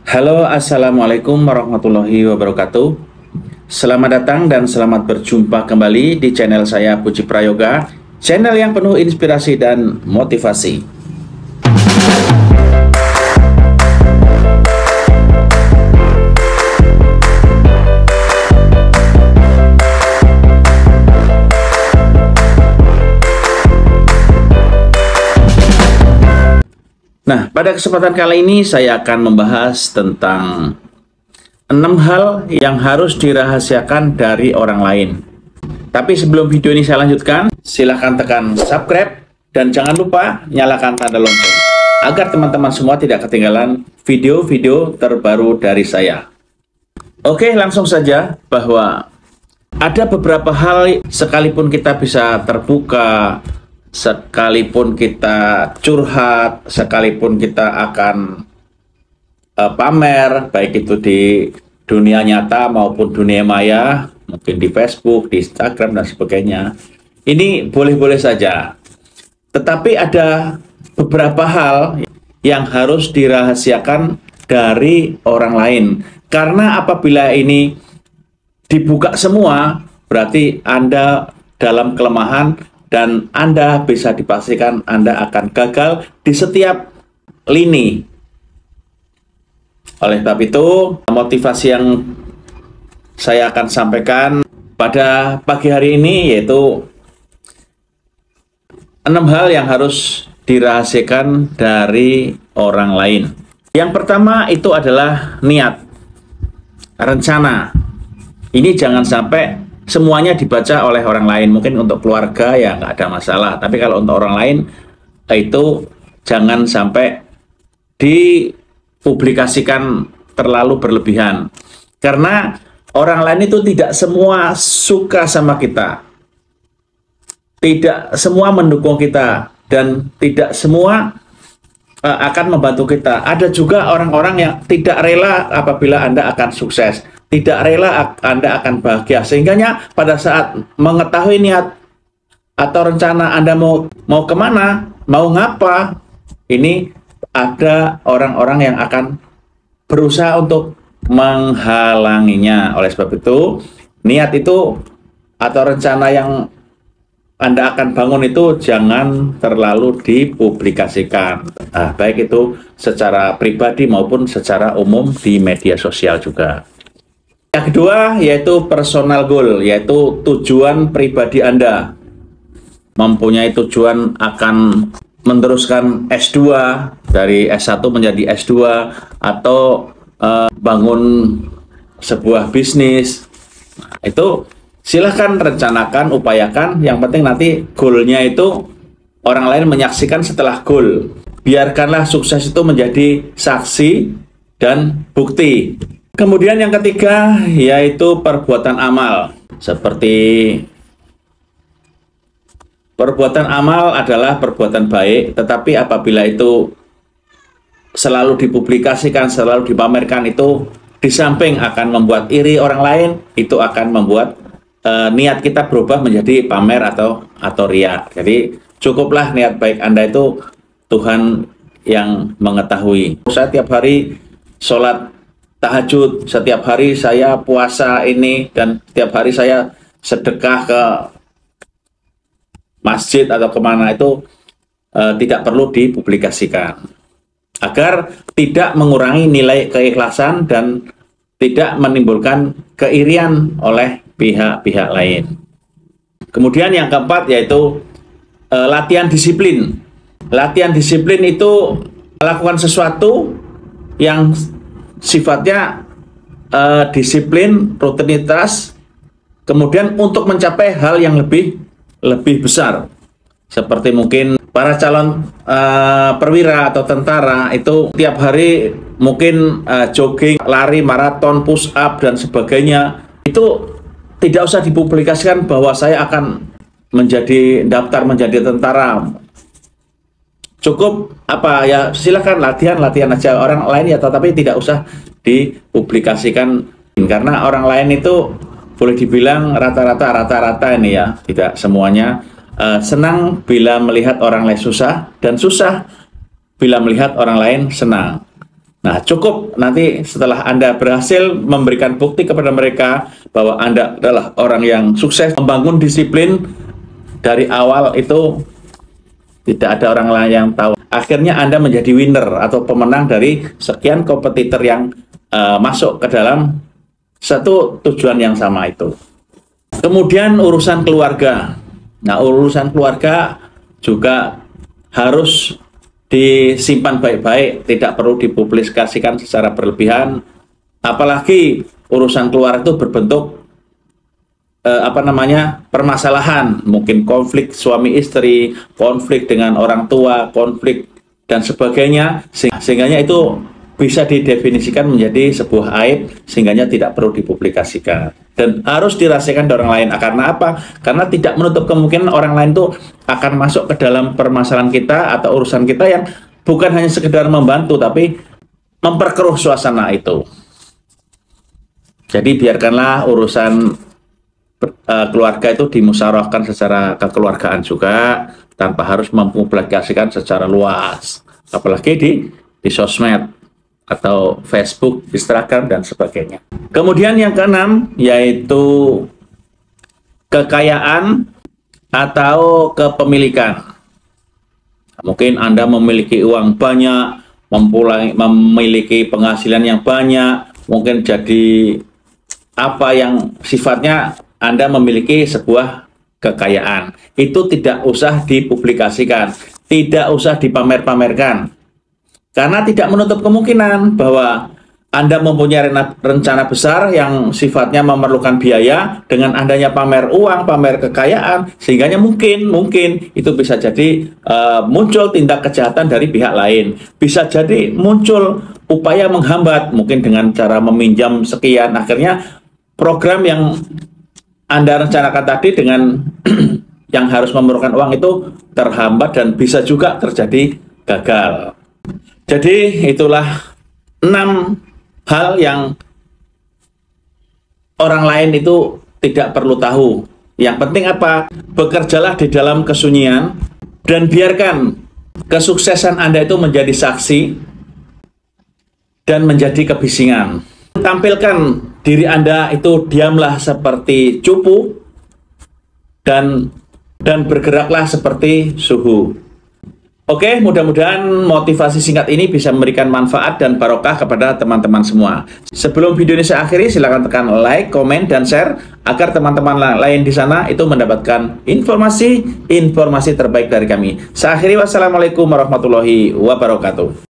Halo, assalamualaikum warahmatullahi wabarakatuh. Selamat datang dan selamat berjumpa kembali di channel saya Puji Prayoga, channel yang penuh inspirasi dan motivasi. Nah, pada kesempatan kali ini saya akan membahas tentang 6 hal yang harus dirahasiakan dari orang lain. Tapi sebelum video ini saya lanjutkan, silahkan tekan subscribe dan jangan lupa nyalakan tanda lonceng agar teman-teman semua tidak ketinggalan video-video terbaru dari saya. Oke, langsung saja bahwa ada beberapa hal sekalipun kita bisa terbuka, sekalipun kita curhat, sekalipun kita akan pamer, baik itu di dunia nyata maupun dunia maya, mungkin di Facebook, di Instagram, dan sebagainya. Ini boleh-boleh saja. Tetapi ada beberapa hal yang harus dirahasiakan dari orang lain. Karena apabila ini dibuka semua, berarti Anda dalam kelemahan dan Anda bisa dipastikan Anda akan gagal di setiap lini. Oleh sebab itu, motivasi yang saya akan sampaikan pada pagi hari ini yaitu 6 hal yang harus dirahasiakan dari orang lain. Yang pertama itu adalah niat, rencana. Ini jangan sampai semuanya dibaca oleh orang lain. Mungkin untuk keluarga ya nggak ada masalah, tapi kalau untuk orang lain itu jangan sampai dipublikasikan terlalu berlebihan, karena orang lain itu tidak semua suka sama kita, tidak semua mendukung kita, dan tidak semua akan membantu kita. Ada juga orang-orang yang tidak rela apabila Anda akan sukses, tidak rela Anda akan bahagia, sehingganya pada saat mengetahui niat atau rencana Anda mau kemana, mau ngapa, ini ada orang-orang yang akan berusaha untuk menghalanginya. Oleh sebab itu, niat itu atau rencana yang Anda akan bangun itu jangan terlalu dipublikasikan, baik itu secara pribadi maupun secara umum di media sosial juga. Yang kedua yaitu personal goal, yaitu tujuan pribadi Anda. Mempunyai tujuan akan meneruskan S2, dari S1 menjadi S2, atau bangun sebuah bisnis. Nah, itu silahkan rencanakan, upayakan. Yang penting nanti goalnya itu orang lain menyaksikan setelah goal. Biarkanlah sukses itu menjadi saksi dan bukti. Kemudian yang ketiga yaitu perbuatan amal. Seperti perbuatan amal adalah perbuatan baik, tetapi apabila itu selalu dipublikasikan, selalu dipamerkan, itu di samping akan membuat iri orang lain, itu akan membuat niat kita berubah menjadi pamer atau riya. Jadi cukuplah niat baik Anda itu Tuhan yang mengetahui. Saya tiap hari sholat tahajud, setiap hari saya puasa ini, dan setiap hari saya sedekah ke masjid atau kemana, itu tidak perlu dipublikasikan agar tidak mengurangi nilai keikhlasan dan tidak menimbulkan keirian oleh pihak-pihak lain. Kemudian yang keempat yaitu latihan disiplin. Latihan disiplin itu melakukan sesuatu yang sifatnya disiplin, rutinitas, kemudian untuk mencapai hal yang lebih besar. Seperti mungkin para calon perwira atau tentara itu tiap hari mungkin jogging, lari, maraton, push up, dan sebagainya. Itu tidak usah dipublikasikan bahwa saya akan daftar menjadi tentara. Cukup ya silakan latihan aja orang lain ya, tetapi tidak usah dipublikasikan, karena orang lain itu boleh dibilang rata-rata ini ya, tidak semuanya senang bila melihat orang lain susah, dan susah bila melihat orang lain senang. Nah, cukup nanti setelah Anda berhasil memberikan bukti kepada mereka bahwa Anda adalah orang yang sukses membangun disiplin dari awal, itu tidak ada orang lain yang tahu. Akhirnya Anda menjadi winner atau pemenang dari sekian kompetitor yang masuk ke dalam satu tujuan yang sama itu. Kemudian urusan keluarga. Nah, urusan keluarga juga harus disimpan baik-baik, tidak perlu dipublikasikan secara berlebihan. Apalagi urusan keluarga itu berbentuk permasalahan, mungkin konflik suami istri, konflik dengan orang tua, konflik dan sebagainya, sehingga itu bisa didefinisikan menjadi sebuah aib, sehingga tidak perlu dipublikasikan dan harus dirahasiakan dari orang lain. Karena apa? Karena tidak menutup kemungkinan orang lain itu akan masuk ke dalam permasalahan kita atau urusan kita yang bukan hanya sekedar membantu, tapi memperkeruh suasana itu. Jadi biarkanlah urusan keluarga itu dimusyawarahkan secara kekeluargaan juga, tanpa harus mempublikasikan secara luas, apalagi di sosmed atau Facebook, Instagram, dan sebagainya. Kemudian yang keenam, yaitu kekayaan atau kepemilikan. Mungkin Anda memiliki uang banyak, memiliki penghasilan yang banyak, mungkin jadi apa yang sifatnya Anda memiliki sebuah kekayaan. Itu tidak usah dipublikasikan, tidak usah dipamer-pamerkan. Karena tidak menutup kemungkinan bahwa Anda mempunyai rencana besar yang sifatnya memerlukan biaya, dengan adanya pamer uang, pamer kekayaan, sehingga mungkin itu bisa jadi muncul tindak kejahatan dari pihak lain. Bisa jadi muncul upaya menghambat, mungkin dengan cara meminjam sekian, akhirnya program yang Anda rencanakan tadi dengan yang harus memerlukan uang itu terhambat dan bisa juga terjadi gagal. Jadi itulah 6 hal yang orang lain itu tidak perlu tahu. Yang penting apa? Bekerjalah di dalam kesunyian dan biarkan kesuksesan Anda itu menjadi saksi dan menjadi kebisingan. Tampilkan diri Anda itu diamlah seperti cupu dan bergeraklah seperti suhu. Oke, mudah-mudahan motivasi singkat ini bisa memberikan manfaat dan barokah kepada teman-teman semua. Sebelum video ini saya akhiri, silakan tekan like, komen, dan share agar teman-teman lain di sana itu mendapatkan informasi terbaik dari kami. Saya akhiri, wassalamualaikum warahmatullahi wabarakatuh.